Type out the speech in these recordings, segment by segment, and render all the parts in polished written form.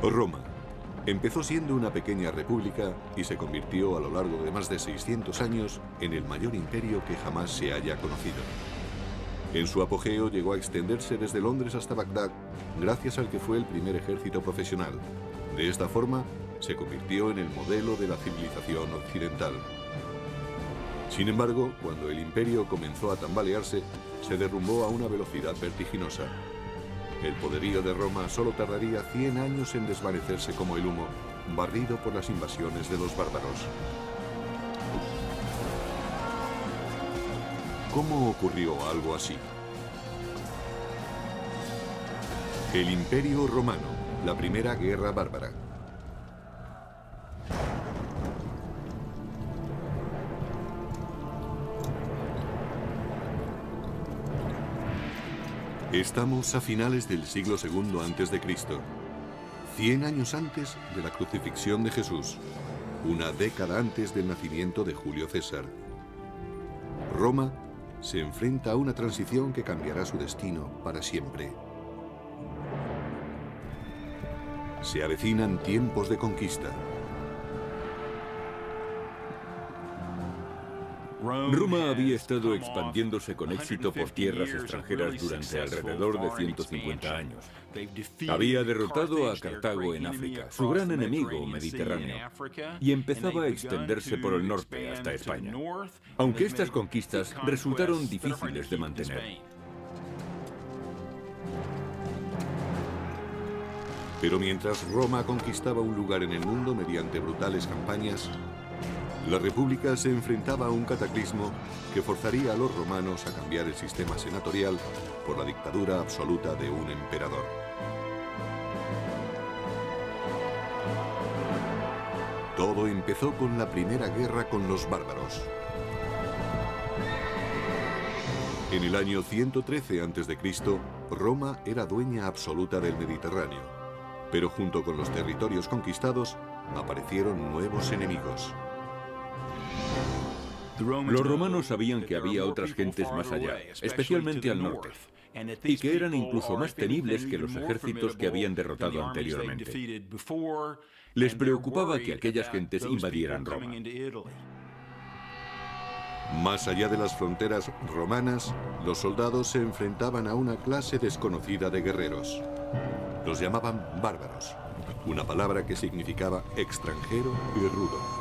Roma empezó siendo una pequeña república y se convirtió a lo largo de más de 600 años en el mayor imperio que jamás se haya conocido. En su apogeo llegó a extenderse desde Londres hasta Bagdad, gracias al que fue el primer ejército profesional. De esta forma, se convirtió en el modelo de la civilización occidental. Sin embargo, cuando el imperio comenzó a tambalearse, se derrumbó a una velocidad vertiginosa. El poderío de Roma solo tardaría 100 años en desvanecerse como el humo, barrido por las invasiones de los bárbaros. ¿Cómo ocurrió algo así? El Imperio Romano, la primera guerra bárbara. Estamos a finales del siglo II a.C., 100 años antes de la crucifixión de Jesús, una década antes del nacimiento de Julio César. Roma se enfrenta a una transición que cambiará su destino para siempre. Se avecinan tiempos de conquista. Roma había estado expandiéndose con éxito por tierras extranjeras durante alrededor de 150 años. Había derrotado a Cartago en África, su gran enemigo mediterráneo, y empezaba a extenderse por el norte hasta España, aunque estas conquistas resultaron difíciles de mantener. Pero mientras Roma conquistaba un lugar en el mundo mediante brutales campañas, la República se enfrentaba a un cataclismo que forzaría a los romanos a cambiar el sistema senatorial por la dictadura absoluta de un emperador. Todo empezó con la primera guerra con los bárbaros. En el año 113 a.C., Roma era dueña absoluta del Mediterráneo, pero junto con los territorios conquistados aparecieron nuevos enemigos. Los romanos sabían que había otras gentes más allá, especialmente al norte, y que eran incluso más temibles que los ejércitos que habían derrotado anteriormente. Les preocupaba que aquellas gentes invadieran Roma. Más allá de las fronteras romanas, los soldados se enfrentaban a una clase desconocida de guerreros. Los llamaban bárbaros, una palabra que significaba extranjero y rudo.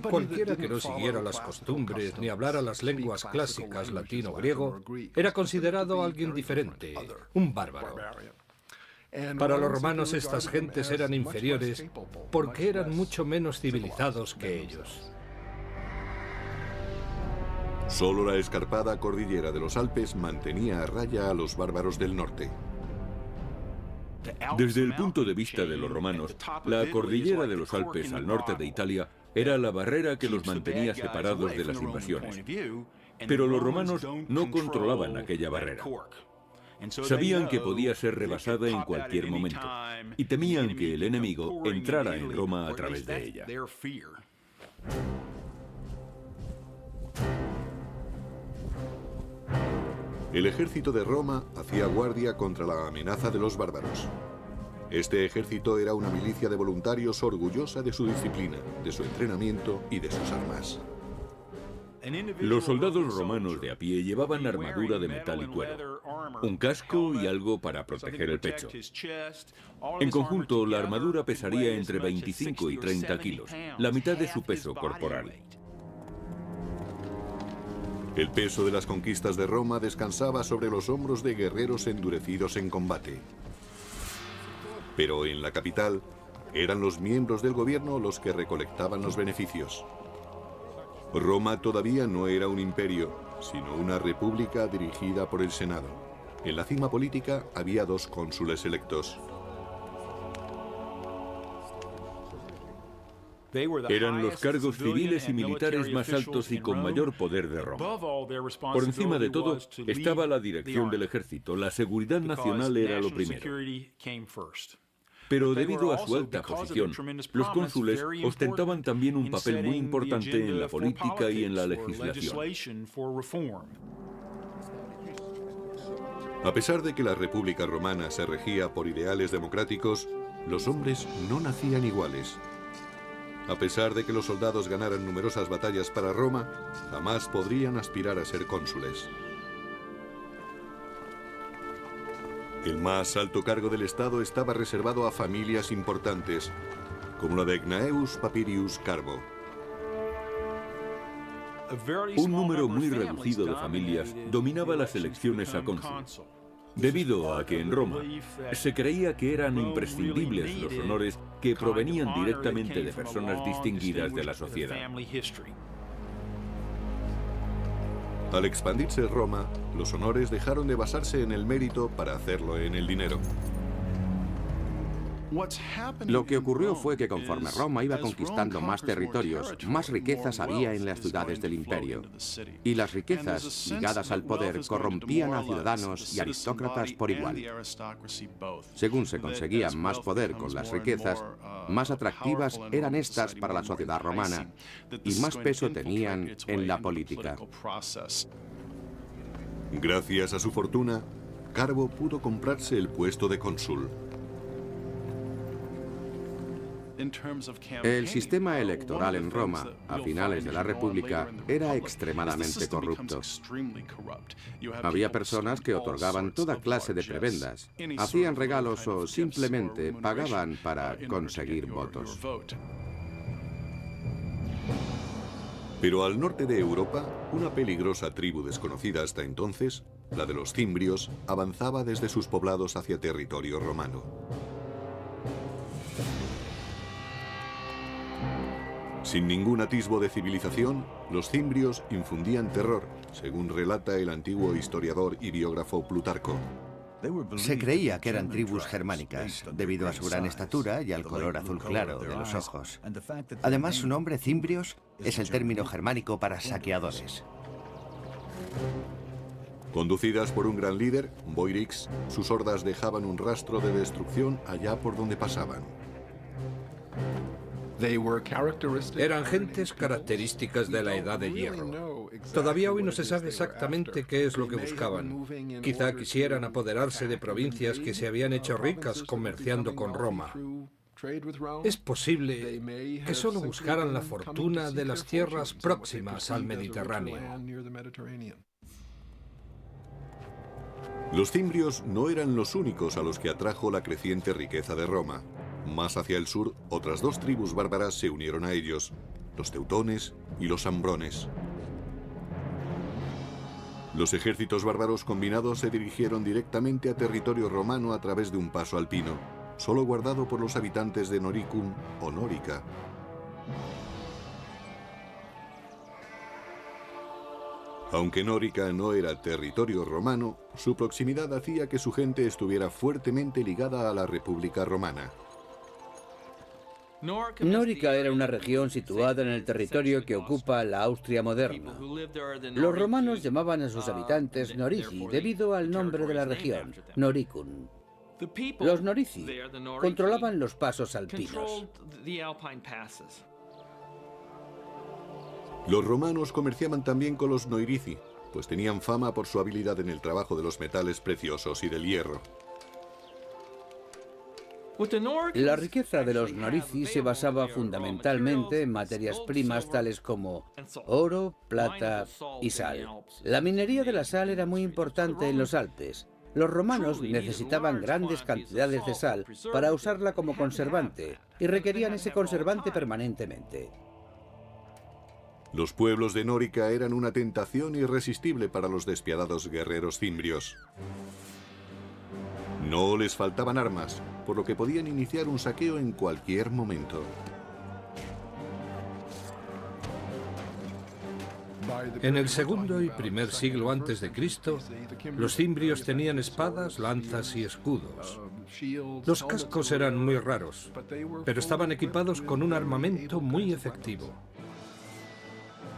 Cualquiera que no siguiera las costumbres ni hablara las lenguas clásicas latino o griego era considerado alguien diferente, un bárbaro. Para los romanos estas gentes eran inferiores porque eran mucho menos civilizados que ellos. Solo la escarpada cordillera de los Alpes mantenía a raya a los bárbaros del norte. Desde el punto de vista de los romanos, la cordillera de los Alpes al norte de Italia era la barrera que los mantenía separados de las invasiones. Pero los romanos no controlaban aquella barrera. Sabían que podía ser rebasada en cualquier momento y temían que el enemigo entrara en Roma a través de ella. El ejército de Roma hacía guardia contra la amenaza de los bárbaros. Este ejército era una milicia de voluntarios orgullosa de su disciplina, de su entrenamiento y de sus armas. Los soldados romanos de a pie llevaban armadura de metal y cuero, un casco y algo para proteger el pecho. En conjunto, la armadura pesaría entre 25 y 30 kilos, la mitad de su peso corporal. El peso de las conquistas de Roma descansaba sobre los hombros de guerreros endurecidos en combate. Pero en la capital, eran los miembros del gobierno los que recolectaban los beneficios. Roma todavía no era un imperio, sino una república dirigida por el Senado. En la cima política había 2 cónsules electos. Eran los cargos civiles y militares más altos y con mayor poder de Roma. Por encima de todo estaba la dirección del ejército. La seguridad nacional era lo primero. Pero debido a su alta posición, los cónsules ostentaban también un papel muy importante en la política y en la legislación. A pesar de que la República Romana se regía por ideales democráticos, los hombres no nacían iguales. A pesar de que los soldados ganaran numerosas batallas para Roma, jamás podrían aspirar a ser cónsules. El más alto cargo del Estado estaba reservado a familias importantes, como la de Gnaeus Papirius Carbo. Un número muy reducido de familias dominaba las elecciones a cónsul, debido a que en Roma se creía que eran imprescindibles los honores que provenían directamente de personas distinguidas de la sociedad. Al expandirse Roma, los honores dejaron de basarse en el mérito para hacerlo en el dinero. Lo que ocurrió fue que conforme Roma iba conquistando más territorios, más riquezas había en las ciudades del imperio. Y las riquezas ligadas al poder corrompían a ciudadanos y aristócratas por igual. Según se conseguía más poder con las riquezas, más atractivas eran estas para la sociedad romana y más peso tenían en la política. Gracias a su fortuna, Carbo pudo comprarse el puesto de cónsul. El sistema electoral en Roma, a finales de la República, era extremadamente corrupto. Había personas que otorgaban toda clase de prebendas, hacían regalos o simplemente pagaban para conseguir votos. Pero al norte de Europa, una peligrosa tribu desconocida hasta entonces, la de los cimbrios, avanzaba desde sus poblados hacia territorio romano. Sin ningún atisbo de civilización, los cimbrios infundían terror, según relata el antiguo historiador y biógrafo Plutarco. Se creía que eran tribus germánicas, debido a su gran estatura y al color azul claro de los ojos. Además, su nombre, cimbrios, es el término germánico para saqueadores. Conducidas por un gran líder, Boirix, sus hordas dejaban un rastro de destrucción allá por donde pasaban. Eran gentes características de la Edad de Hierro. Todavía hoy no se sabe exactamente qué es lo que buscaban. Quizá quisieran apoderarse de provincias que se habían hecho ricas comerciando con Roma. Es posible que solo buscaran la fortuna de las tierras próximas al Mediterráneo. Los cimbrios no eran los únicos a los que atrajo la creciente riqueza de Roma. Más hacia el sur, otras dos tribus bárbaras se unieron a ellos, los teutones y los ambrones. Los ejércitos bárbaros combinados se dirigieron directamente a territorio romano a través de un paso alpino, solo guardado por los habitantes de Noricum o Nórica. Aunque Nórica no era territorio romano, su proximidad hacía que su gente estuviera fuertemente ligada a la República Romana. Nórica era una región situada en el territorio que ocupa la Austria moderna. Los romanos llamaban a sus habitantes Norici debido al nombre de la región, Noricum. Los Norici controlaban los pasos alpinos. Los romanos comerciaban también con los Noirici, pues tenían fama por su habilidad en el trabajo de los metales preciosos y del hierro. La riqueza de los Norici se basaba fundamentalmente en materias primas tales como oro, plata y sal. La minería de la sal era muy importante en los Alpes. Los romanos necesitaban grandes cantidades de sal para usarla como conservante y requerían ese conservante permanentemente. Los pueblos de Nórica eran una tentación irresistible para los despiadados guerreros cimbrios. No les faltaban armas, por lo que podían iniciar un saqueo en cualquier momento. En el segundo y primer siglo antes de Cristo, los cimbrios tenían espadas, lanzas y escudos. Los cascos eran muy raros, pero estaban equipados con un armamento muy efectivo.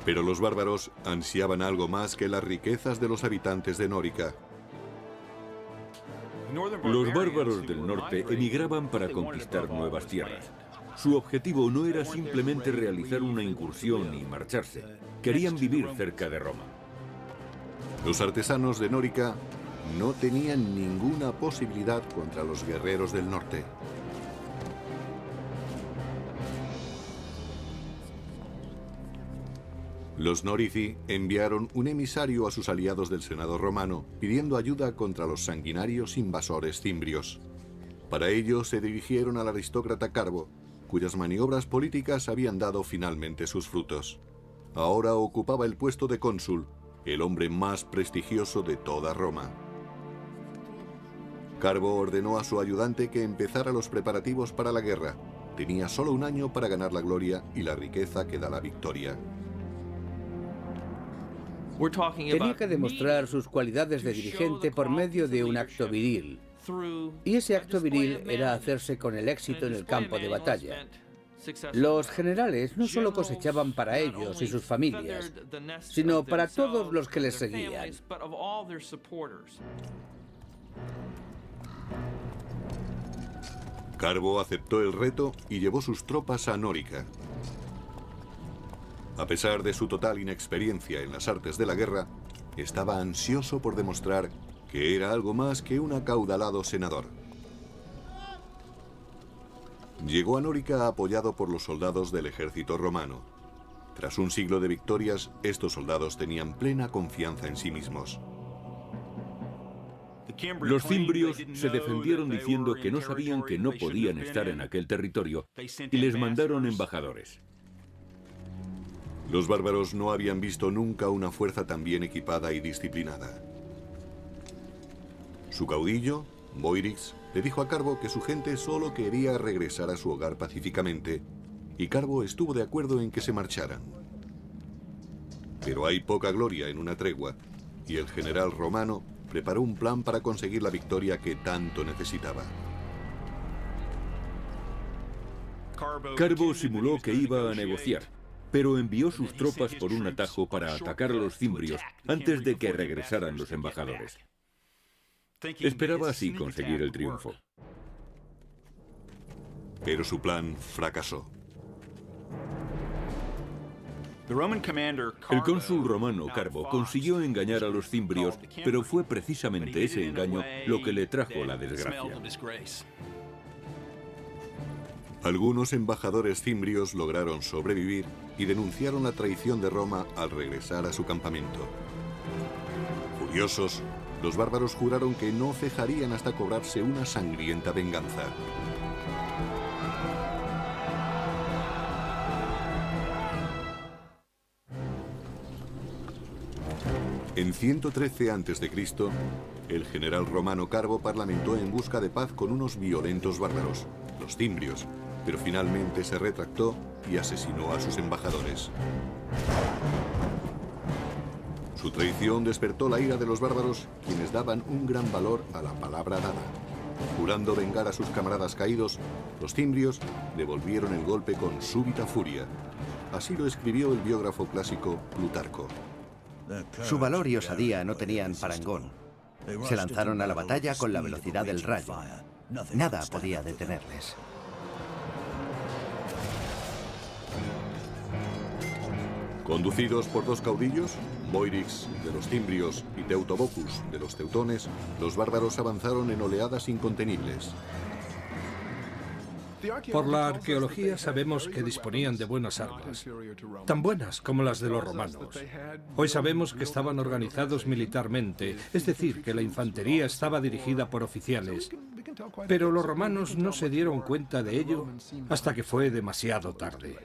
Pero los bárbaros ansiaban algo más que las riquezas de los habitantes de Nórica. Los bárbaros del norte emigraban para conquistar nuevas tierras. Su objetivo no era simplemente realizar una incursión y marcharse. Querían vivir cerca de Roma. Los artesanos de Nórica no tenían ninguna posibilidad contra los guerreros del norte. Los Norici enviaron un emisario a sus aliados del Senado romano pidiendo ayuda contra los sanguinarios invasores cimbrios. Para ello se dirigieron al aristócrata Carbo, cuyas maniobras políticas habían dado finalmente sus frutos. Ahora ocupaba el puesto de cónsul, el hombre más prestigioso de toda Roma. Carbo ordenó a su ayudante que empezara los preparativos para la guerra. Tenía solo un año para ganar la gloria y la riqueza que da la victoria. Tenía que demostrar sus cualidades de dirigente por medio de un acto viril. Y ese acto viril era hacerse con el éxito en el campo de batalla. Los generales no solo cosechaban para ellos y sus familias, sino para todos los que les seguían. Carbo aceptó el reto y llevó sus tropas a Nórica. A pesar de su total inexperiencia en las artes de la guerra, estaba ansioso por demostrar que era algo más que un acaudalado senador. Llegó a Nórica apoyado por los soldados del ejército romano. Tras un siglo de victorias, estos soldados tenían plena confianza en sí mismos. Los cimbrios se defendieron diciendo que no sabían que no podían estar en aquel territorio y les mandaron embajadores. Los bárbaros no habían visto nunca una fuerza tan bien equipada y disciplinada. Su caudillo, Boirix, le dijo a Carbo que su gente solo quería regresar a su hogar pacíficamente, y Carbo estuvo de acuerdo en que se marcharan. Pero hay poca gloria en una tregua, y el general romano preparó un plan para conseguir la victoria que tanto necesitaba. Carbo simuló que iba a negociar, pero envió sus tropas por un atajo para atacar a los cimbrios antes de que regresaran los embajadores. Esperaba así conseguir el triunfo. Pero su plan fracasó. El cónsul romano Carbo consiguió engañar a los cimbrios, pero fue precisamente ese engaño lo que le trajo la desgracia. Algunos embajadores cimbrios lograron sobrevivir y denunciaron la traición de Roma al regresar a su campamento. Furiosos, los bárbaros juraron que no cejarían hasta cobrarse una sangrienta venganza. En 113 a.C., el general romano Carbo parlamentó en busca de paz con unos violentos bárbaros, los cimbrios, pero finalmente se retractó y asesinó a sus embajadores. Su traición despertó la ira de los bárbaros, quienes daban un gran valor a la palabra dada. Jurando vengar a sus camaradas caídos, los cimbrios devolvieron el golpe con súbita furia. Así lo escribió el biógrafo clásico Plutarco. Su valor y osadía no tenían parangón. Se lanzaron a la batalla con la velocidad del rayo. Nada podía detenerles. Conducidos por dos caudillos, Boirix de los cimbrios y Teutobocus de los teutones, los bárbaros avanzaron en oleadas incontenibles. Por la arqueología sabemos que disponían de buenas armas, tan buenas como las de los romanos. Hoy sabemos que estaban organizados militarmente, es decir, que la infantería estaba dirigida por oficiales, pero los romanos no se dieron cuenta de ello hasta que fue demasiado tarde.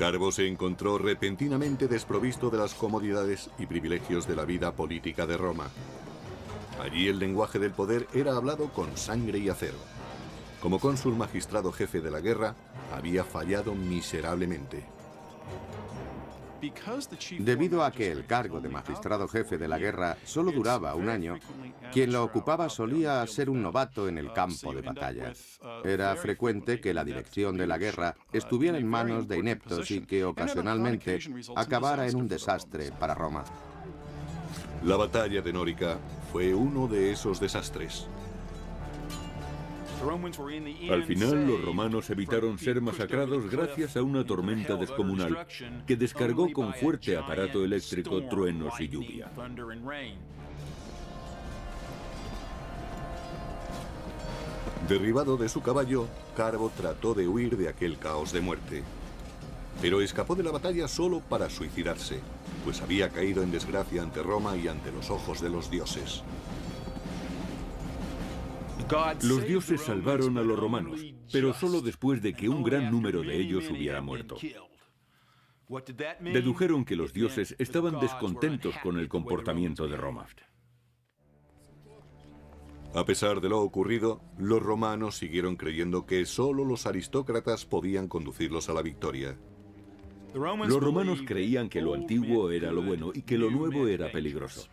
Carbo se encontró repentinamente desprovisto de las comodidades y privilegios de la vida política de Roma. Allí el lenguaje del poder era hablado con sangre y acero. Como cónsul magistrado jefe de la guerra, había fallado miserablemente. Debido a que el cargo de magistrado jefe de la guerra solo duraba un año, quien lo ocupaba solía ser un novato en el campo de batalla. Era frecuente que la dirección de la guerra estuviera en manos de ineptos y que ocasionalmente acabara en un desastre para Roma. La batalla de Nórica fue uno de esos desastres. Al final, los romanos evitaron ser masacrados gracias a una tormenta descomunal que descargó con fuerte aparato eléctrico truenos y lluvia. Derribado de su caballo, Carbo trató de huir de aquel caos de muerte. Pero escapó de la batalla solo para suicidarse, pues había caído en desgracia ante Roma y ante los ojos de los dioses. Los dioses salvaron a los romanos, pero solo después de que un gran número de ellos hubiera muerto. Dedujeron que los dioses estaban descontentos con el comportamiento de Roma. A pesar de lo ocurrido, los romanos siguieron creyendo que solo los aristócratas podían conducirlos a la victoria. Los romanos creían que lo antiguo era lo bueno y que lo nuevo era peligroso.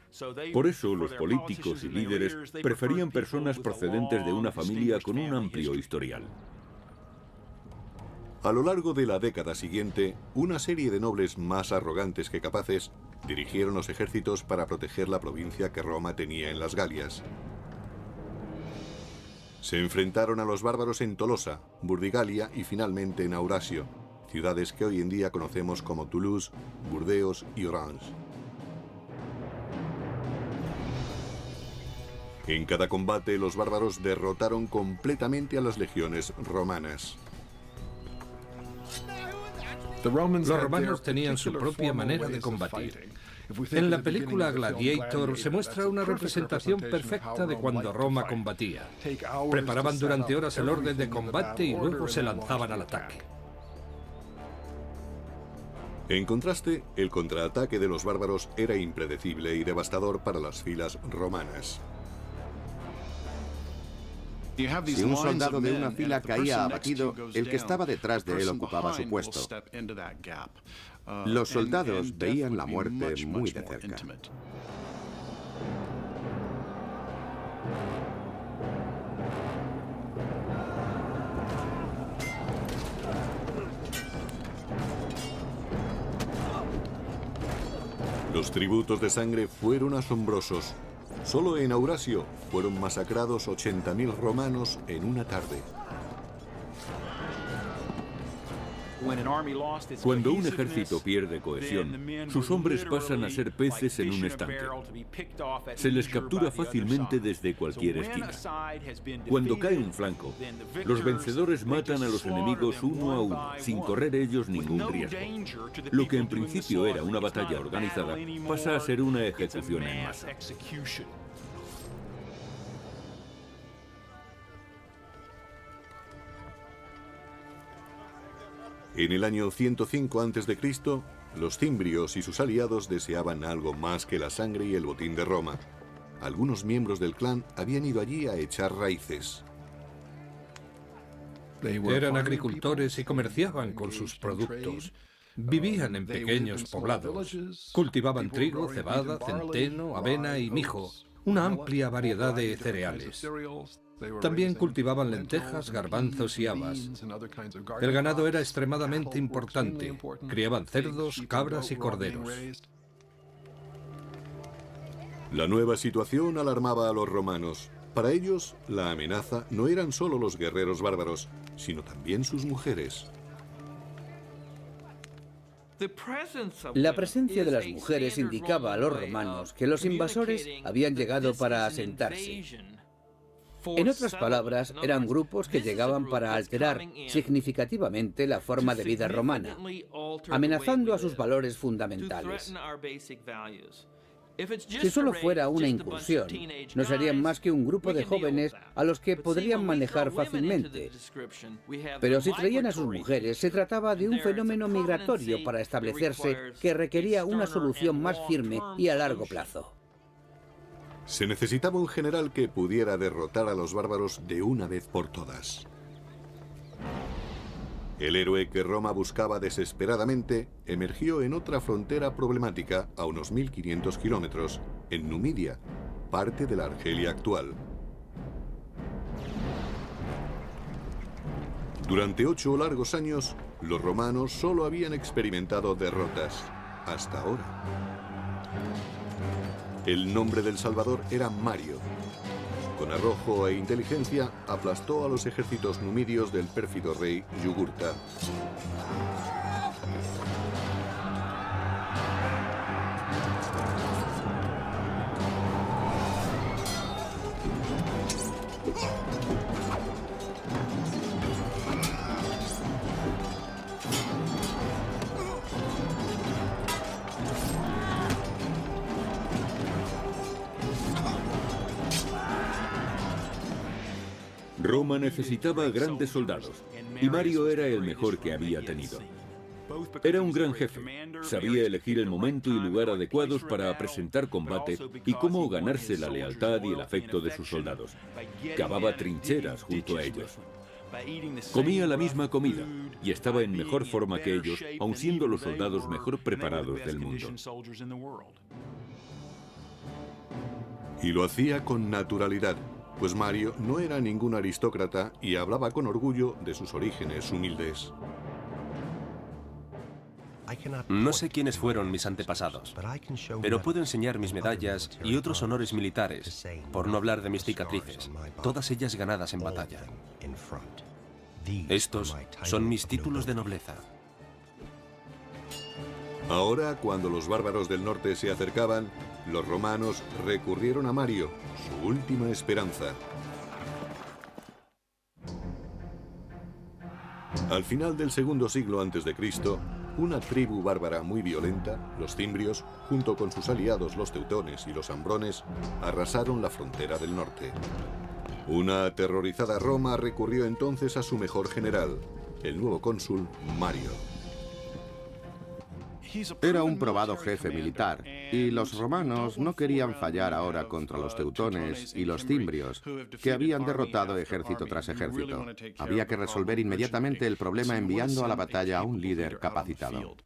Por eso los políticos y líderes preferían personas procedentes de una familia con un amplio historial. A lo largo de la década siguiente, una serie de nobles más arrogantes que capaces dirigieron los ejércitos para proteger la provincia que Roma tenía en las Galias. Se enfrentaron a los bárbaros en Tolosa, Burdigalia y finalmente en Aurasio, ciudades que hoy en día conocemos como Toulouse, Burdeos y Orange. En cada combate, los bárbaros derrotaron completamente a las legiones romanas. Los romanos tenían su propia manera de combatir. En la película Gladiator se muestra una representación perfecta de cuando Roma combatía. Preparaban durante horas el orden de combate y luego se lanzaban al ataque. En contraste, el contraataque de los bárbaros era impredecible y devastador para las filas romanas. Si un soldado de una fila caía abatido, el que estaba detrás de él ocupaba su puesto. Los soldados veían la muerte muy de cerca. Los tributos de sangre fueron asombrosos. Solo en Aurasio fueron masacrados 80.000 romanos en una tarde. Cuando un ejército pierde cohesión, sus hombres pasan a ser peces en un estanque. Se les captura fácilmente desde cualquier esquina. Cuando cae un flanco, los vencedores matan a los enemigos uno a uno, sin correr ellos ningún riesgo. Lo que en principio era una batalla organizada pasa a ser una ejecución en masa. En el año 105 a.C., los cimbrios y sus aliados deseaban algo más que la sangre y el botín de Roma. Algunos miembros del clan habían ido allí a echar raíces. Eran agricultores y comerciaban con sus productos. Vivían en pequeños poblados. Cultivaban trigo, cebada, centeno, avena y mijo, una amplia variedad de cereales. También cultivaban lentejas, garbanzos y habas. El ganado era extremadamente importante. Criaban cerdos, cabras y corderos. La nueva situación alarmaba a los romanos. Para ellos, la amenaza no eran solo los guerreros bárbaros, sino también sus mujeres. La presencia de las mujeres indicaba a los romanos que los invasores habían llegado para asentarse. En otras palabras, eran grupos que llegaban para alterar significativamente la forma de vida romana, amenazando a sus valores fundamentales. Si solo fuera una incursión, no serían más que un grupo de jóvenes a los que podrían manejar fácilmente. Pero si traían a sus mujeres, se trataba de un fenómeno migratorio para establecerse que requería una solución más firme y a largo plazo. Se necesitaba un general que pudiera derrotar a los bárbaros de una vez por todas. El héroe que Roma buscaba desesperadamente emergió en otra frontera problemática a unos 1500 kilómetros, en Numidia, parte de la Argelia actual. Durante 8 largos años, los romanos solo habían experimentado derrotas, hasta ahora. El nombre del Salvador era Mario. Con arrojo e inteligencia, aplastó a los ejércitos numidios del pérfido rey Yugurta. Roma necesitaba grandes soldados, y Mario era el mejor que había tenido. Era un gran jefe, sabía elegir el momento y lugar adecuados para presentar combate y cómo ganarse la lealtad y el afecto de sus soldados. Cavaba trincheras junto a ellos. Comía la misma comida y estaba en mejor forma que ellos, aun siendo los soldados mejor preparados del mundo. Y lo hacía con naturalidad, pues Mario no era ningún aristócrata y hablaba con orgullo de sus orígenes humildes. No sé quiénes fueron mis antepasados, pero puedo enseñar mis medallas y otros honores militares, por no hablar de mis cicatrices, todas ellas ganadas en batalla. Estos son mis títulos de nobleza. Ahora, cuando los bárbaros del norte se acercaban, los romanos recurrieron a Mario, su última esperanza. Al final del segundo siglo a.C., una tribu bárbara muy violenta, los cimbrios, junto con sus aliados los teutones y los ambrones, arrasaron la frontera del norte. Una aterrorizada Roma recurrió entonces a su mejor general, el nuevo cónsul Mario. Era un probado jefe militar, y los romanos no querían fallar ahora contra los teutones y los cimbrios, que habían derrotado ejército tras ejército. Había que resolver inmediatamente el problema enviando a la batalla a un líder capacitado.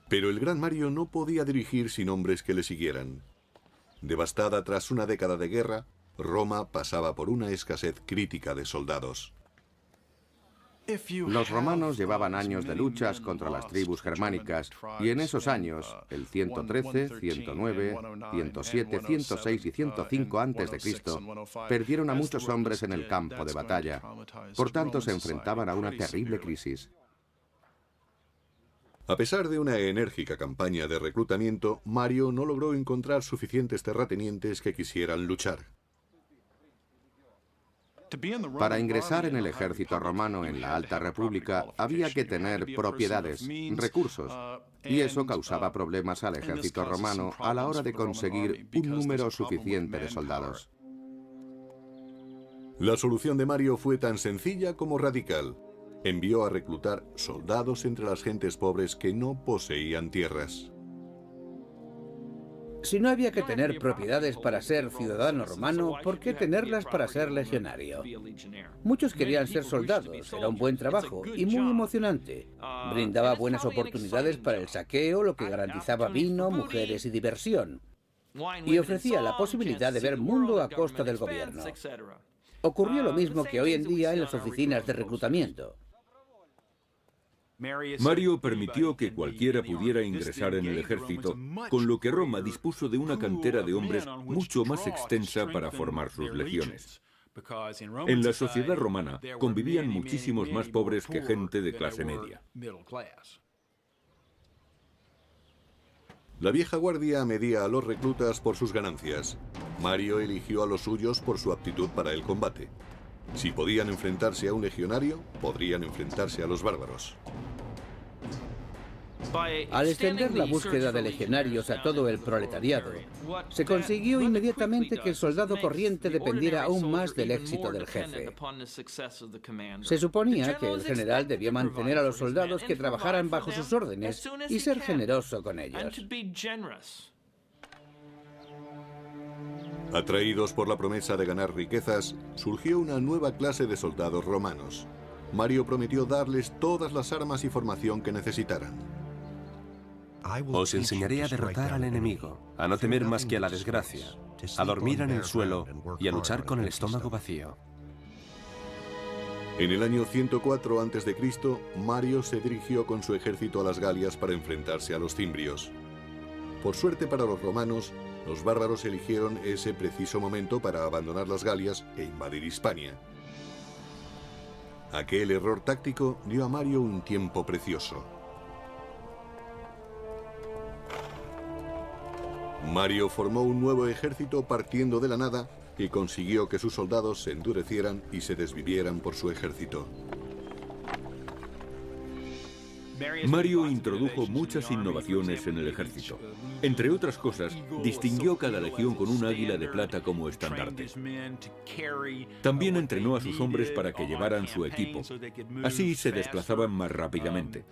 Pero el gran Mario no podía dirigir sin hombres que le siguieran. Devastada tras una década de guerra, Roma pasaba por una escasez crítica de soldados. Los romanos llevaban años de luchas contra las tribus germánicas, y en esos años, el 113, 109, 107, 106 y 105 a.C., perdieron a muchos hombres en el campo de batalla. Por tanto, se enfrentaban a una terrible crisis. A pesar de una enérgica campaña de reclutamiento, Mario no logró encontrar suficientes terratenientes que quisieran luchar. Para ingresar en el ejército romano en la Alta República había que tener propiedades, recursos, y eso causaba problemas al ejército romano a la hora de conseguir un número suficiente de soldados. La solución de Mario fue tan sencilla como radical. Envió a reclutar soldados entre las gentes pobres que no poseían tierras. Si no había que tener propiedades para ser ciudadano romano, ¿por qué tenerlas para ser legionario? Muchos querían ser soldados, era un buen trabajo y muy emocionante. Brindaba buenas oportunidades para el saqueo, lo que garantizaba vino, mujeres y diversión. Y ofrecía la posibilidad de ver mundo a costa del gobierno. Ocurrió lo mismo que hoy en día en las oficinas de reclutamiento. Mario permitió que cualquiera pudiera ingresar en el ejército, con lo que Roma dispuso de una cantera de hombres mucho más extensa para formar sus legiones. En la sociedad romana convivían muchísimos más pobres que gente de clase media. La vieja guardia medía a los reclutas por sus ganancias. Mario eligió a los suyos por su aptitud para el combate. Si podían enfrentarse a un legionario, podrían enfrentarse a los bárbaros. Al extender la búsqueda de legionarios a todo el proletariado, se consiguió inmediatamente que el soldado corriente dependiera aún más del éxito del jefe. Se suponía que el general debía mantener a los soldados que trabajaran bajo sus órdenes y ser generoso con ellos. Atraídos por la promesa de ganar riquezas, surgió una nueva clase de soldados romanos. Mario prometió darles todas las armas y formación que necesitaran. Os enseñaré a derrotar al enemigo, a no temer más que a la desgracia, a dormir en el suelo y a luchar con el estómago vacío. En el año 104 a.C., Mario se dirigió con su ejército a las Galias para enfrentarse a los cimbrios. Por suerte para los romanos, los bárbaros eligieron ese preciso momento para abandonar las Galias e invadir Hispania. Aquel error táctico dio a Mario un tiempo precioso. Mario formó un nuevo ejército partiendo de la nada y consiguió que sus soldados se endurecieran y se desvivieran por su ejército. Mario introdujo muchas innovaciones en el ejército. Entre otras cosas, distinguió cada legión con un águila de plata como estandarte. También entrenó a sus hombres para que llevaran su equipo. Así se desplazaban más rápidamente.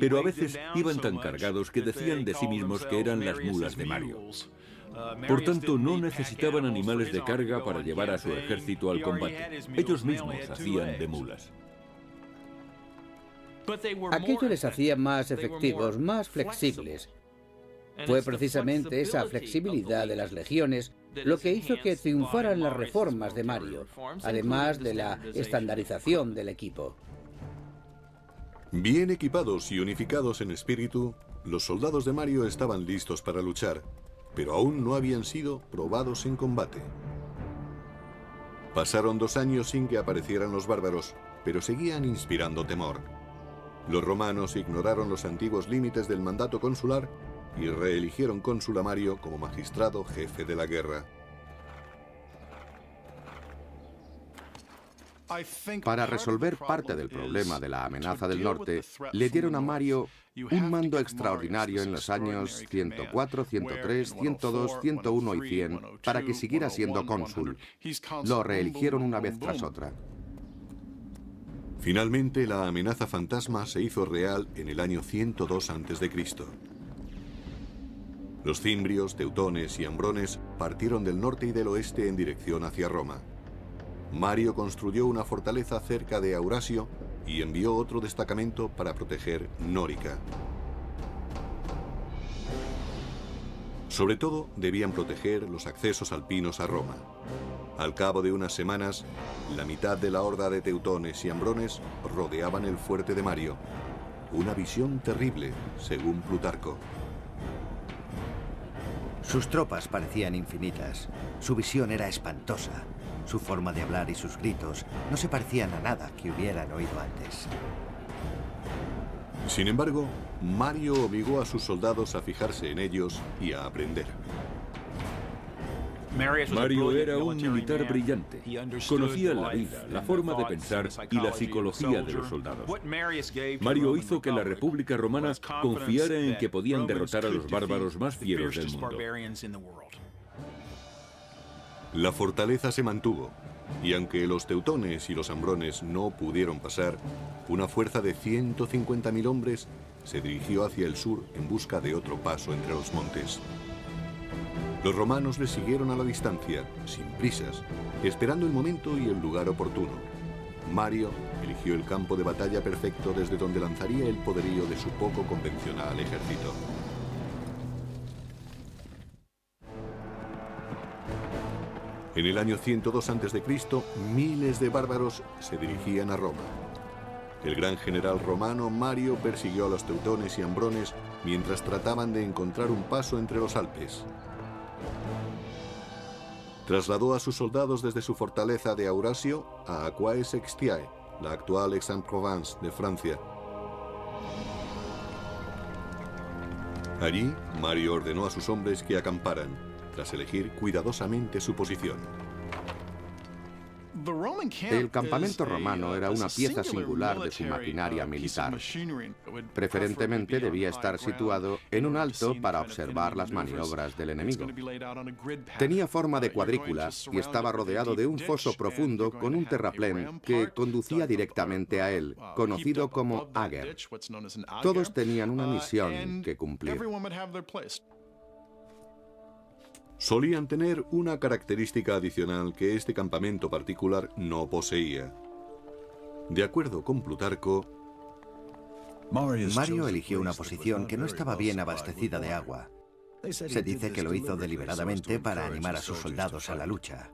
Pero a veces iban tan cargados que decían de sí mismos que eran las mulas de Mario. Por tanto, no necesitaban animales de carga para llevar a su ejército al combate. Ellos mismos hacían de mulas. Aquello les hacía más efectivos, más flexibles. Fue precisamente esa flexibilidad de las legiones lo que hizo que triunfaran las reformas de Mario, además de la estandarización del equipo. Bien equipados y unificados en espíritu, los soldados de Mario estaban listos para luchar, pero aún no habían sido probados en combate. Pasaron 2 años sin que aparecieran los bárbaros, pero seguían inspirando temor. Los romanos ignoraron los antiguos límites del mandato consular y reeligieron cónsul a Mario como magistrado jefe de la guerra. Para resolver parte del problema de la amenaza del norte, le dieron a Mario un mando extraordinario en los años 104, 103, 102, 101 y 100 para que siguiera siendo cónsul. Lo reeligieron una vez tras otra. Finalmente, la amenaza fantasma se hizo real en el año 102 a.C. Los cimbrios, teutones y ambrones partieron del norte y del oeste en dirección hacia Roma. Mario construyó una fortaleza cerca de Aurasio y envió otro destacamento para proteger Nórica. Sobre todo, debían proteger los accesos alpinos a Roma. Al cabo de unas semanas, la mitad de la horda de teutones y ambrones rodeaban el fuerte de Mario. Una visión terrible, según Plutarco. Sus tropas parecían infinitas. Su visión era espantosa. Su forma de hablar y sus gritos no se parecían a nada que hubieran oído antes. Sin embargo, Mario obligó a sus soldados a fijarse en ellos y a aprender. Mario era un militar brillante. Conocía la vida, la forma de pensar y la psicología de los soldados. Mario hizo que la República Romana confiara en que podían derrotar a los bárbaros más fieros del mundo. La fortaleza se mantuvo, y aunque los teutones y los ambrones no pudieron pasar, una fuerza de 150.000 hombres se dirigió hacia el sur en busca de otro paso entre los montes. Los romanos les siguieron a la distancia, sin prisas, esperando el momento y el lugar oportuno. Mario eligió el campo de batalla perfecto desde donde lanzaría el poderío de su poco convencional ejército. En el año 102 a.C., miles de bárbaros se dirigían a Roma. El gran general romano Mario persiguió a los teutones y ambrones mientras trataban de encontrar un paso entre los Alpes. Trasladó a sus soldados desde su fortaleza de Aurasio a Aquae-Sextiae, la actual Aix-en-Provence de Francia. Allí, Mario ordenó a sus hombres que acamparan, tras elegir cuidadosamente su posición. El campamento romano era una pieza singular de su maquinaria militar. Preferentemente debía estar situado en un alto para observar las maniobras del enemigo. Tenía forma de cuadrícula y estaba rodeado de un foso profundo con un terraplén que conducía directamente a él, conocido como Ager. Todos tenían una misión que cumplir. Solían tener una característica adicional que este campamento particular no poseía. De acuerdo con Plutarco, Mario eligió una posición que no estaba bien abastecida de agua. Se dice que lo hizo deliberadamente para animar a sus soldados a la lucha.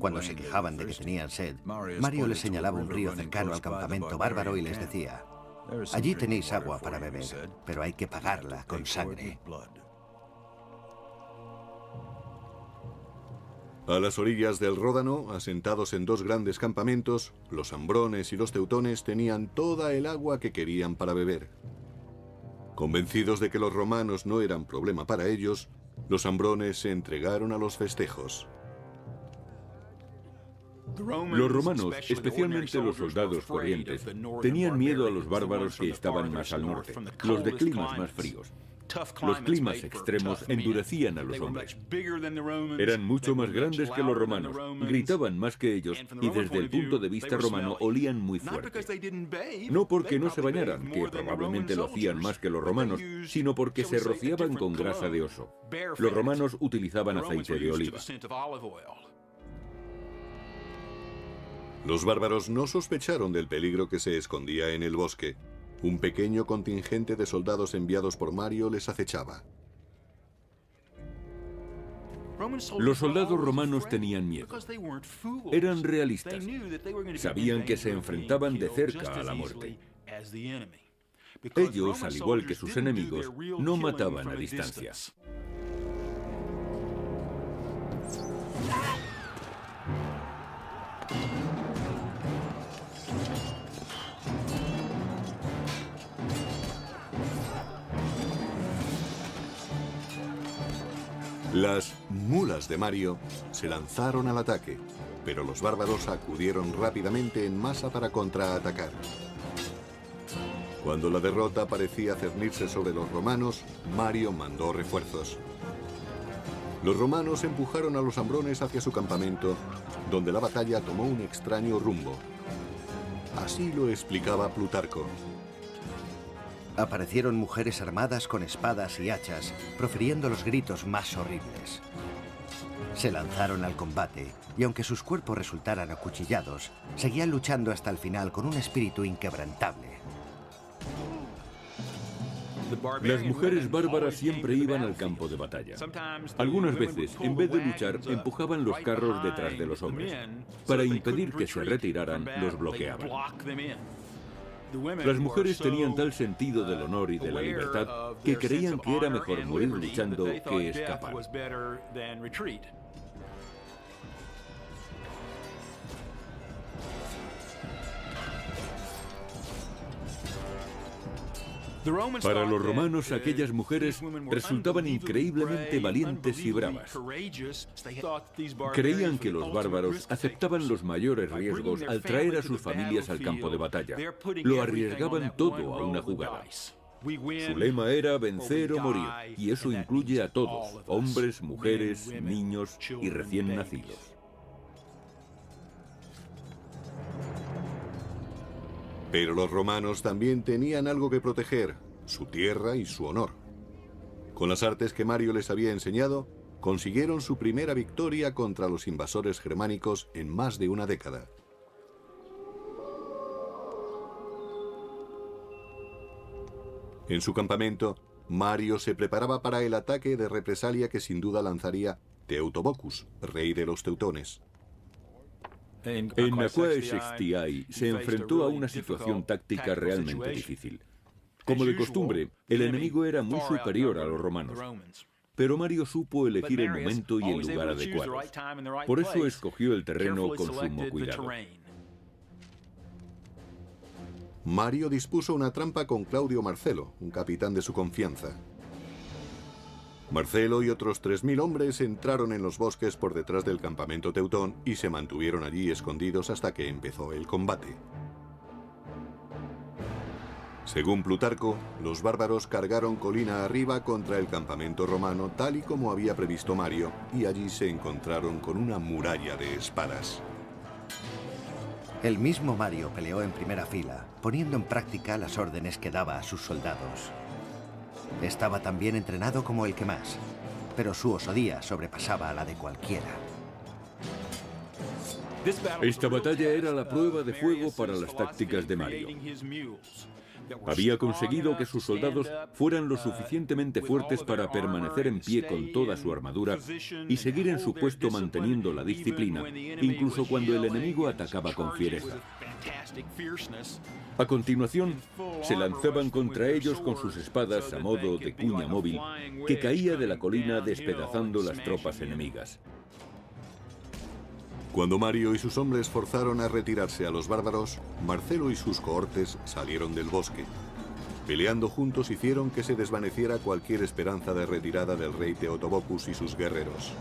Cuando se quejaban de que tenían sed, Mario les señalaba un río cercano al campamento bárbaro y les decía: allí tenéis agua para beber, pero hay que pagarla con sangre. A las orillas del Ródano, asentados en dos grandes campamentos, los ambrones y los teutones tenían toda el agua que querían para beber. Convencidos de que los romanos no eran problema para ellos, los ambrones se entregaron a los festejos. Los romanos, especialmente los soldados corrientes, tenían miedo a los bárbaros que estaban más al norte, los de climas más fríos. Los climas extremos endurecían a los hombres. Eran mucho más grandes que los romanos, gritaban más que ellos y desde el punto de vista romano olían muy fuerte. No porque no se bañaran, que probablemente lo hacían más que los romanos, sino porque se rociaban con grasa de oso. Los romanos utilizaban aceite de oliva. Los bárbaros no sospecharon del peligro que se escondía en el bosque. Un pequeño contingente de soldados enviados por Mario les acechaba. Los soldados romanos tenían miedo. Eran realistas. Sabían que se enfrentaban de cerca a la muerte. Ellos, al igual que sus enemigos, no mataban a distancia. Las mulas de Mario se lanzaron al ataque, pero los bárbaros acudieron rápidamente en masa para contraatacar. Cuando la derrota parecía cernirse sobre los romanos, Mario mandó refuerzos. Los romanos empujaron a los ambrones hacia su campamento, donde la batalla tomó un extraño rumbo. Así lo explicaba Plutarco. Aparecieron mujeres armadas con espadas y hachas, profiriendo los gritos más horribles. Se lanzaron al combate, y aunque sus cuerpos resultaran acuchillados, seguían luchando hasta el final con un espíritu inquebrantable. Las mujeres bárbaras siempre iban al campo de batalla. Algunas veces, en vez de luchar, empujaban los carros detrás de los hombres. Para impedir que se retiraran, los bloqueaban. Las mujeres tenían tal sentido del honor y de la libertad que creían que era mejor morir luchando que escapar. Para los romanos, aquellas mujeres resultaban increíblemente valientes y bravas. Creían que los bárbaros aceptaban los mayores riesgos al traer a sus familias al campo de batalla. Lo arriesgaban todo a una jugada. Su lema era vencer o morir, y eso incluye a todos, hombres, mujeres, niños y recién nacidos. Pero los romanos también tenían algo que proteger, su tierra y su honor. Con las artes que Mario les había enseñado, consiguieron su primera victoria contra los invasores germánicos en más de una década. En su campamento, Mario se preparaba para el ataque de represalia que sin duda lanzaría Teutobochus, rey de los teutones. En Aquae Sextiae se enfrentó a una situación táctica realmente difícil. Como de costumbre, el enemigo era muy superior a los romanos, pero Mario supo elegir el momento y el lugar adecuados. Por eso escogió el terreno con sumo cuidado. Mario dispuso una trampa con Claudio Marcelo, un capitán de su confianza. Marcelo y otros 3000 hombres entraron en los bosques por detrás del campamento teutón y se mantuvieron allí escondidos hasta que empezó el combate. Según Plutarco, los bárbaros cargaron colina arriba contra el campamento romano tal y como había previsto Mario, y allí se encontraron con una muralla de espadas. El mismo Mario peleó en primera fila, poniendo en práctica las órdenes que daba a sus soldados. Estaba tan bien entrenado como el que más, pero su osadía sobrepasaba a la de cualquiera. Esta batalla era la prueba de fuego para las tácticas de Mario. Había conseguido que sus soldados fueran lo suficientemente fuertes para permanecer en pie con toda su armadura y seguir en su puesto manteniendo la disciplina, incluso cuando el enemigo atacaba con fiereza. A continuación, se lanzaban contra ellos con sus espadas a modo de cuña móvil que caía de la colina despedazando las tropas enemigas. Cuando Mario y sus hombres forzaron a retirarse a los bárbaros, Marcelo y sus cohortes salieron del bosque. Peleando juntos hicieron que se desvaneciera cualquier esperanza de retirada del rey Teotobocus y sus guerreros.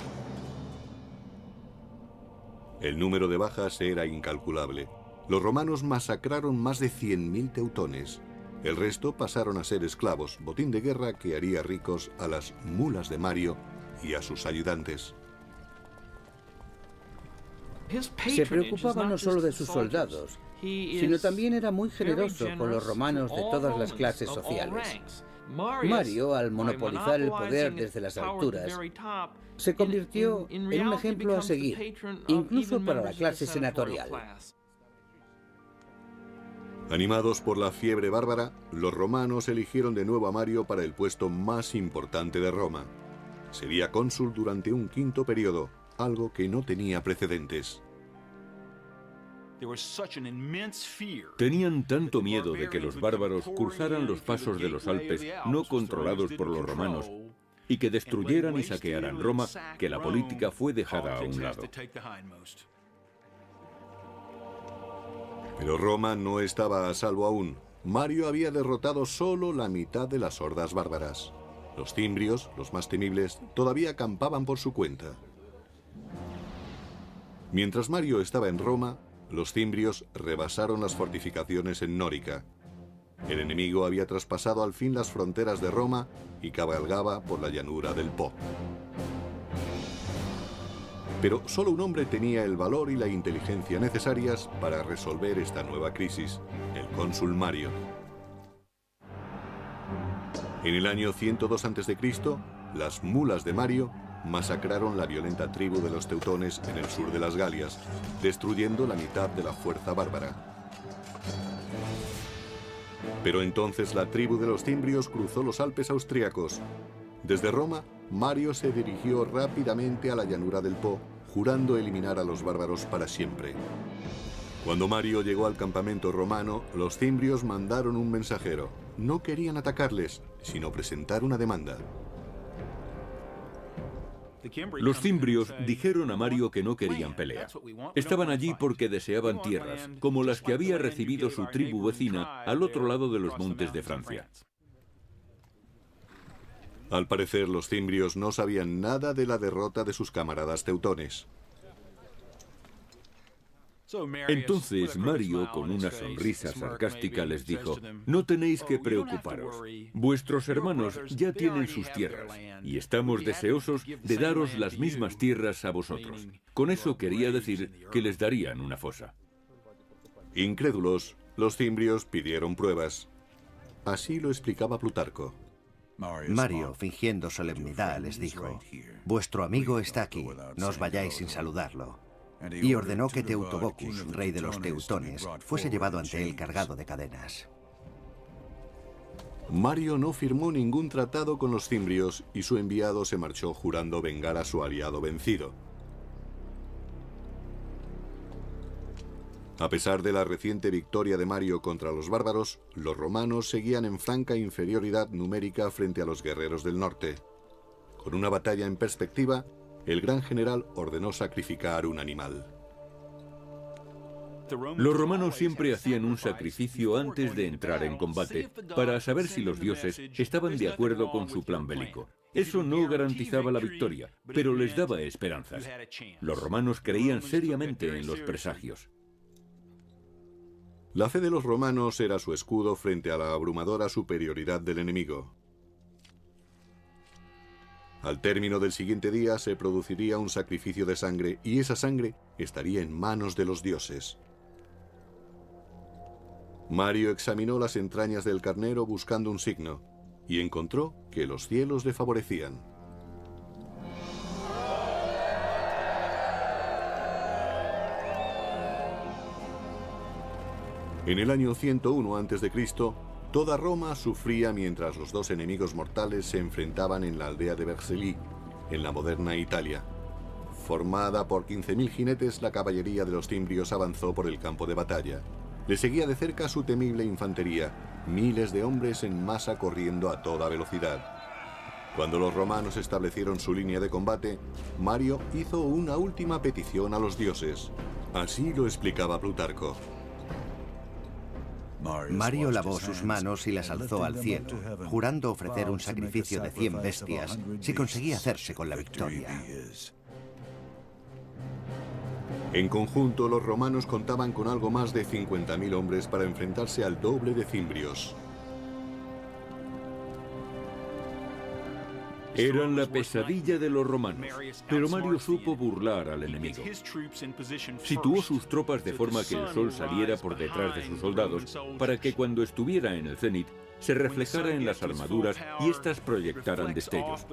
El número de bajas era incalculable. Los romanos masacraron más de 100.000 teutones. El resto pasaron a ser esclavos, botín de guerra que haría ricos a las mulas de Mario y a sus ayudantes. Se preocupaba no solo de sus soldados, sino también era muy generoso con los romanos de todas las clases sociales. Mario, al monopolizar el poder desde las alturas, se convirtió en un ejemplo a seguir, incluso para la clase senatorial. Animados por la fiebre bárbara, los romanos eligieron de nuevo a Mario para el puesto más importante de Roma. Sería cónsul durante un quinto periodo, algo que no tenía precedentes. Tenían tanto miedo de que los bárbaros cruzaran los pasos de los Alpes no controlados por los romanos y que destruyeran y saquearan Roma, que la política fue dejada a un lado. Pero Roma no estaba a salvo aún. Mario había derrotado solo la mitad de las hordas bárbaras. Los cimbrios, los más temibles, todavía acampaban por su cuenta. Mientras Mario estaba en Roma, los cimbrios rebasaron las fortificaciones en Nórica. El enemigo había traspasado al fin las fronteras de Roma y cabalgaba por la llanura del Po. Pero solo un hombre tenía el valor y la inteligencia necesarias para resolver esta nueva crisis, el cónsul Mario. En el año 102 a.C., las mulas de Mario masacraron la violenta tribu de los teutones en el sur de las Galias, destruyendo la mitad de la fuerza bárbara. Pero entonces la tribu de los cimbrios cruzó los Alpes austriacos. Desde Roma, Mario se dirigió rápidamente a la llanura del Po, jurando eliminar a los bárbaros para siempre. Cuando Mario llegó al campamento romano, los cimbrios mandaron un mensajero. No querían atacarles, sino presentar una demanda. Los cimbrios dijeron a Mario que no querían pelea. Estaban allí porque deseaban tierras, como las que había recibido su tribu vecina al otro lado de los montes de Francia. Al parecer, los cimbrios no sabían nada de la derrota de sus camaradas teutones. Entonces Mario, con una sonrisa sarcástica, les dijo: no tenéis que preocuparos. Vuestros hermanos ya tienen sus tierras, y estamos deseosos de daros las mismas tierras a vosotros. Con eso quería decir que les darían una fosa. Incrédulos, los cimbrios pidieron pruebas. Así lo explicaba Plutarco. Mario, fingiendo solemnidad, les dijo: vuestro amigo está aquí, no os vayáis sin saludarlo. Y ordenó que Teutobocus, rey de los teutones, fuese llevado ante él cargado de cadenas. Mario no firmó ningún tratado con los cimbrios y su enviado se marchó jurando vengar a su aliado vencido. A pesar de la reciente victoria de Mario contra los bárbaros, los romanos seguían en franca inferioridad numérica frente a los guerreros del norte. Con una batalla en perspectiva, el gran general ordenó sacrificar un animal. Los romanos siempre hacían un sacrificio antes de entrar en combate, para saber si los dioses estaban de acuerdo con su plan bélico. Eso no garantizaba la victoria, pero les daba esperanzas. Los romanos creían seriamente en los presagios. La fe de los romanos era su escudo frente a la abrumadora superioridad del enemigo. Al término del siguiente día se produciría un sacrificio de sangre y esa sangre estaría en manos de los dioses. Mario examinó las entrañas del carnero buscando un signo y encontró que los cielos le favorecían. En el año 101 a.C., toda Roma sufría mientras los dos enemigos mortales se enfrentaban en la aldea de Vercelli, en la moderna Italia. Formada por 15.000 jinetes, la caballería de los cimbrios avanzó por el campo de batalla. Le seguía de cerca su temible infantería, miles de hombres en masa corriendo a toda velocidad. Cuando los romanos establecieron su línea de combate, Mario hizo una última petición a los dioses. Así lo explicaba Plutarco. Mario lavó sus manos y las alzó al cielo, jurando ofrecer un sacrificio de 100 bestias si conseguía hacerse con la victoria. En conjunto, los romanos contaban con algo más de 50.000 hombres para enfrentarse al doble de cimbrios. Eran la pesadilla de los romanos, pero Mario supo burlar al enemigo. Situó sus tropas de forma que el sol saliera por detrás de sus soldados para que cuando estuviera en el cenit se reflejara en las armaduras y éstas proyectaran destellos.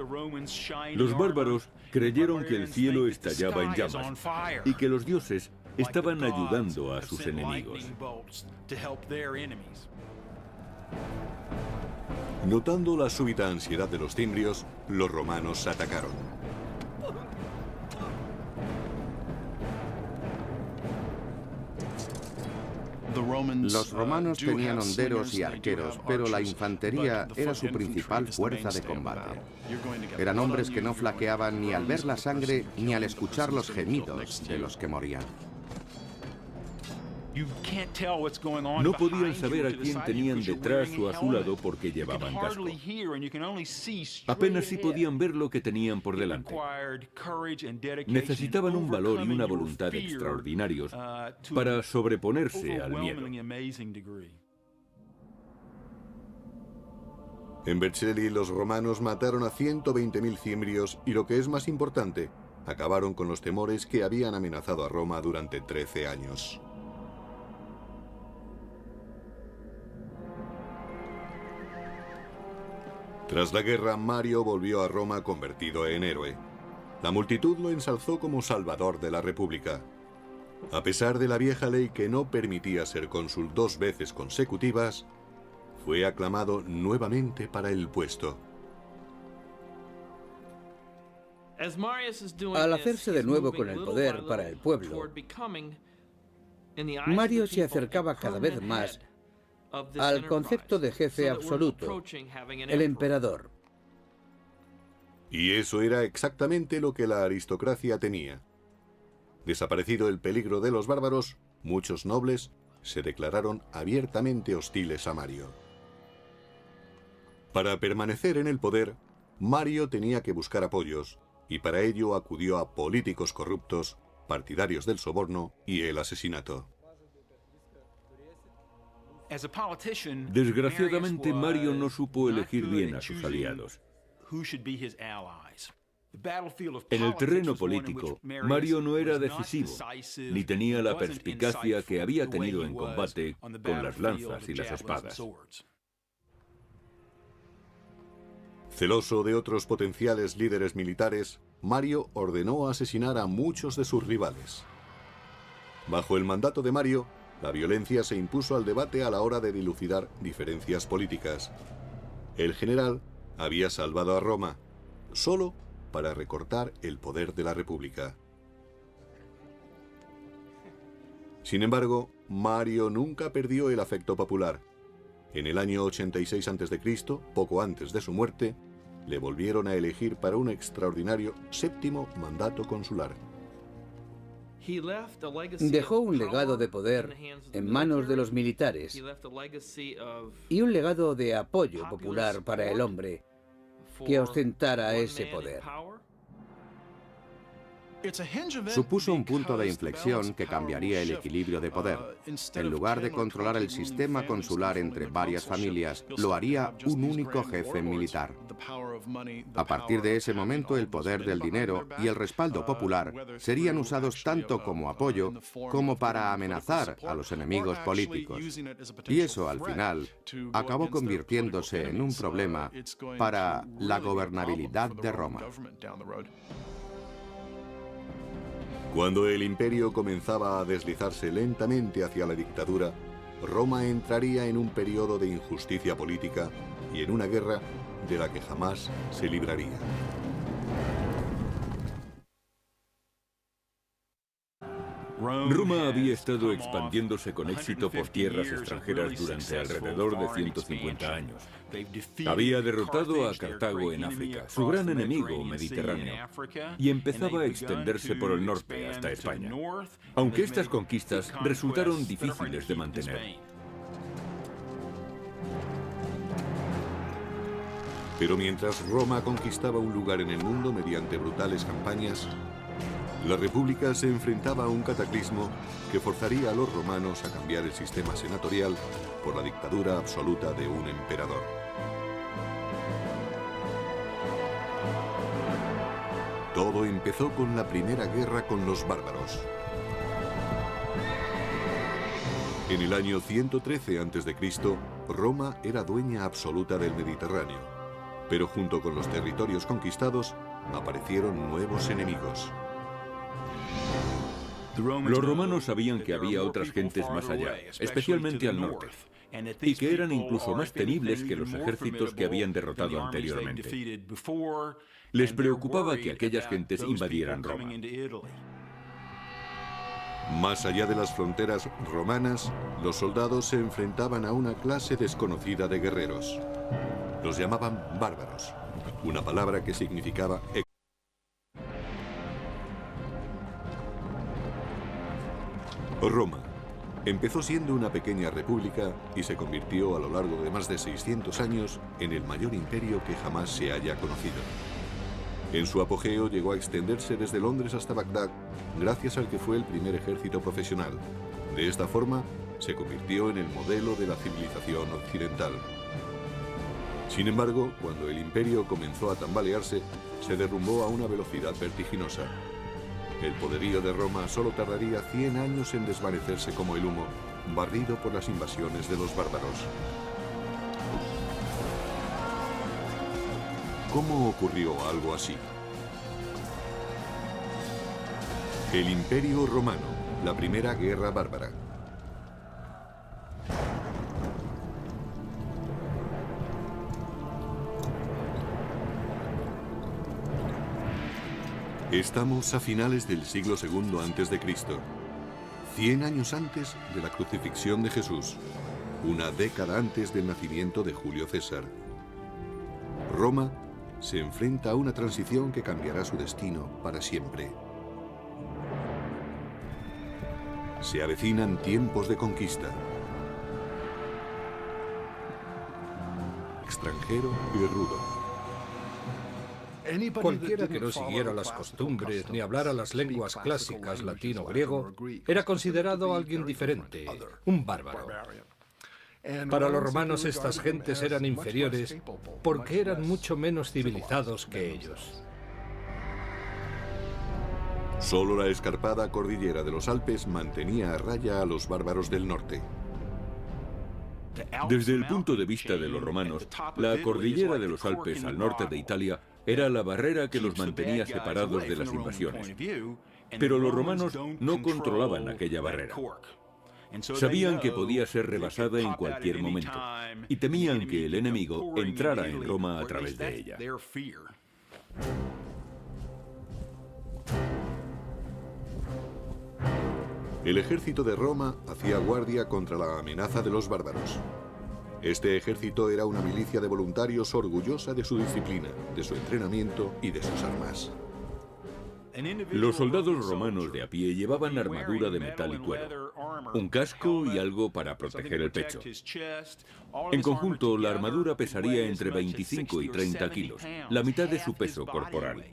Los bárbaros creyeron que el cielo estallaba en llamas y que los dioses estaban ayudando a sus enemigos. Notando la súbita ansiedad de los cimbrios, los romanos atacaron. Los romanos tenían honderos y arqueros, pero la infantería era su principal fuerza de combate. Eran hombres que no flaqueaban ni al ver la sangre ni al escuchar los gemidos de los que morían. No podían saber a quién tenían detrás o a su lado porque llevaban casco. Apenas si podían ver lo que tenían por delante. Necesitaban un valor y una voluntad extraordinarios para sobreponerse al miedo. En Vercelli, los romanos mataron a 120.000 cimbrios y, lo que es más importante, acabaron con los temores que habían amenazado a Roma durante 13 años. Tras la guerra, Mario volvió a Roma convertido en héroe. La multitud lo ensalzó como salvador de la República. A pesar de la vieja ley que no permitía ser cónsul 2 veces consecutivas, fue aclamado nuevamente para el puesto. Al hacerse de nuevo con el poder para el pueblo, Mario se acercaba cada vez más al concepto de jefe absoluto, el emperador. Y eso era exactamente lo que la aristocracia temía. Desaparecido el peligro de los bárbaros, muchos nobles se declararon abiertamente hostiles a Mario. Para permanecer en el poder, Mario tenía que buscar apoyos, y para ello acudió a políticos corruptos, partidarios del soborno y el asesinato. Desgraciadamente, Mario no supo elegir bien a sus aliados. En el terreno político, Mario no era decisivo, ni tenía la perspicacia que había tenido en combate con las lanzas y las espadas. Celoso de otros potenciales líderes militares, Mario ordenó asesinar a muchos de sus rivales. Bajo el mandato de Mario, la violencia se impuso al debate a la hora de dilucidar diferencias políticas. El general había salvado a Roma, solo para recortar el poder de la República. Sin embargo, Mario nunca perdió el afecto popular. En el año 86 a.C., poco antes de su muerte, le volvieron a elegir para un extraordinario 7º mandato consular. Dejó un legado de poder en manos de los militares y un legado de apoyo popular para el hombre que ostentara ese poder. Supuso un punto de inflexión que cambiaría el equilibrio de poder. En lugar de controlar el sistema consular entre varias familias, lo haría un único jefe militar. A partir de ese momento, el poder del dinero y el respaldo popular serían usados tanto como apoyo como para amenazar a los enemigos políticos. Y eso, al final, acabó convirtiéndose en un problema para la gobernabilidad de Roma. Cuando el imperio comenzaba a deslizarse lentamente hacia la dictadura, Roma entraría en un periodo de injusticia política y en una guerra de la que jamás se libraría. Roma había estado expandiéndose con éxito por tierras extranjeras durante alrededor de 150 años. Había derrotado a Cartago en África, su gran enemigo mediterráneo, y empezaba a extenderse por el norte hasta España, aunque estas conquistas resultaron difíciles de mantener. Pero mientras Roma conquistaba un lugar en el mundo mediante brutales campañas, la República se enfrentaba a un cataclismo que forzaría a los romanos a cambiar el sistema senatorial por la dictadura absoluta de un emperador. Todo empezó con la primera guerra con los bárbaros. En el año 113 a.C., Roma era dueña absoluta del Mediterráneo, pero junto con los territorios conquistados aparecieron nuevos enemigos. Los romanos sabían que había otras gentes más allá, especialmente al norte, y que eran incluso más temibles que los ejércitos que habían derrotado anteriormente. Les preocupaba que aquellas gentes invadieran Roma. Más allá de las fronteras romanas, los soldados se enfrentaban a una clase desconocida de guerreros. Los llamaban bárbaros, una palabra que significaba Roma empezó siendo una pequeña república y se convirtió a lo largo de más de 600 años en el mayor imperio que jamás se haya conocido. En su apogeo llegó a extenderse desde Londres hasta Bagdad, gracias al que fue el primer ejército profesional. De esta forma, se convirtió en el modelo de la civilización occidental. Sin embargo, cuando el imperio comenzó a tambalearse, se derrumbó a una velocidad vertiginosa. El poderío de Roma solo tardaría 100 años en desvanecerse como el humo, barrido por las invasiones de los bárbaros. ¿Cómo ocurrió algo así? El Imperio Romano, la primera guerra bárbara. Estamos a finales del siglo II a.C., 100 años antes de la crucifixión de Jesús, una década antes del nacimiento de Julio César. Roma se enfrenta a una transición que cambiará su destino para siempre. Se avecinan tiempos de conquista. Extranjero y rudo. Cualquiera que no siguiera las costumbres ni hablara las lenguas clásicas latino o griego era considerado alguien diferente, un bárbaro. Para los romanos estas gentes eran inferiores porque eran mucho menos civilizados que ellos. Solo la escarpada cordillera de los Alpes mantenía a raya a los bárbaros del norte. Desde el punto de vista de los romanos, la cordillera de los Alpes al norte de Italia era la barrera que los mantenía separados de las invasiones. Pero los romanos no controlaban aquella barrera. Sabían que podía ser rebasada en cualquier momento y temían que el enemigo entrara en Roma a través de ella. El ejército de Roma hacía guardia contra la amenaza de los bárbaros. Este ejército era una milicia de voluntarios orgullosa de su disciplina, de su entrenamiento y de sus armas. Los soldados romanos de a pie llevaban armadura de metal y cuero, un casco y algo para proteger el pecho. En conjunto, la armadura pesaría entre 25 y 30 kilos, la mitad de su peso corporal.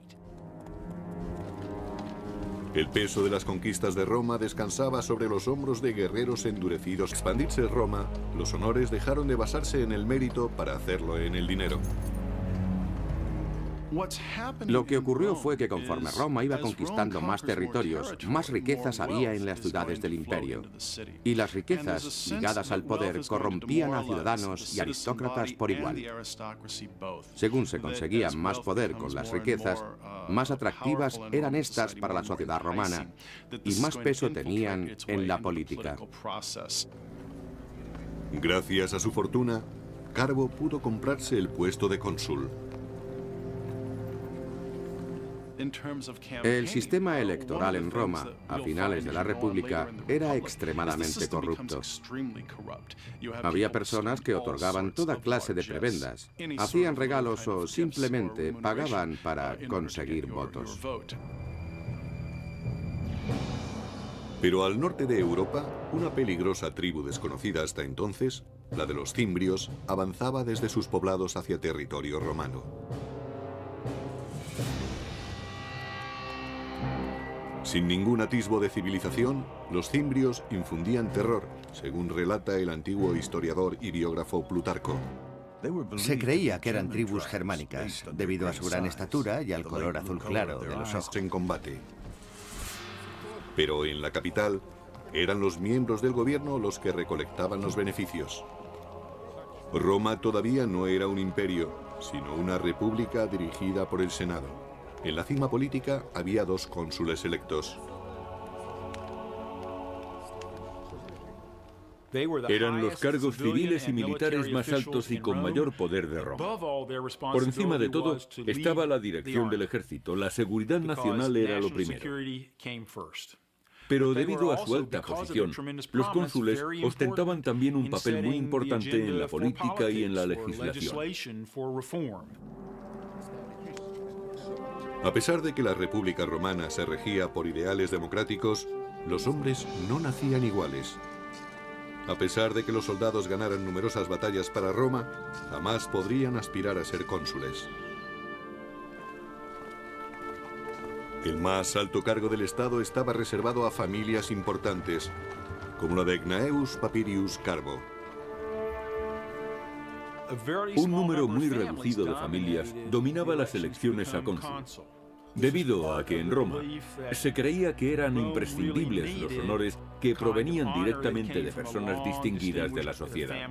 El peso de las conquistas de Roma descansaba sobre los hombros de guerreros endurecidos. Al expandirse Roma, los honores dejaron de basarse en el mérito para hacerlo en el dinero. Lo que ocurrió fue que conforme Roma iba conquistando más territorios, más riquezas había en las ciudades del imperio. Y las riquezas, ligadas al poder, corrompían a ciudadanos y aristócratas por igual. Según se conseguía más poder con las riquezas, más atractivas eran estas para la sociedad romana y más peso tenían en la política. Gracias a su fortuna, Carbo pudo comprarse el puesto de cónsul. El sistema electoral en Roma, a finales de la República, era extremadamente corrupto. Había personas que otorgaban toda clase de prebendas, hacían regalos o simplemente pagaban para conseguir votos. Pero al norte de Europa, una peligrosa tribu desconocida hasta entonces, la de los cimbrios, avanzaba desde sus poblados hacia territorio romano. Sin ningún atisbo de civilización, los cimbrios infundían terror, según relata el antiguo historiador y biógrafo Plutarco. Se creía que eran tribus germánicas, debido a su gran estatura y al color azul claro de los ojos. En combate. Pero en la capital, eran los miembros del gobierno los que recolectaban los beneficios. Roma todavía no era un imperio, sino una república dirigida por el Senado. En la cima política había 2 cónsules electos. Eran los cargos civiles y militares más altos y con mayor poder de Roma. Por encima de todo estaba la dirección del ejército. La seguridad nacional era lo primero. Pero debido a su alta posición, los cónsules ostentaban también un papel muy importante en la política y en la legislación. A pesar de que la República Romana se regía por ideales democráticos, los hombres no nacían iguales. A pesar de que los soldados ganaran numerosas batallas para Roma, jamás podrían aspirar a ser cónsules. El más alto cargo del Estado estaba reservado a familias importantes, como la de Gnaeus Papirius Carbo. Un número muy reducido de familias dominaba las elecciones a cónsul, debido a que en Roma se creía que eran imprescindibles los honores que provenían directamente de personas distinguidas de la sociedad.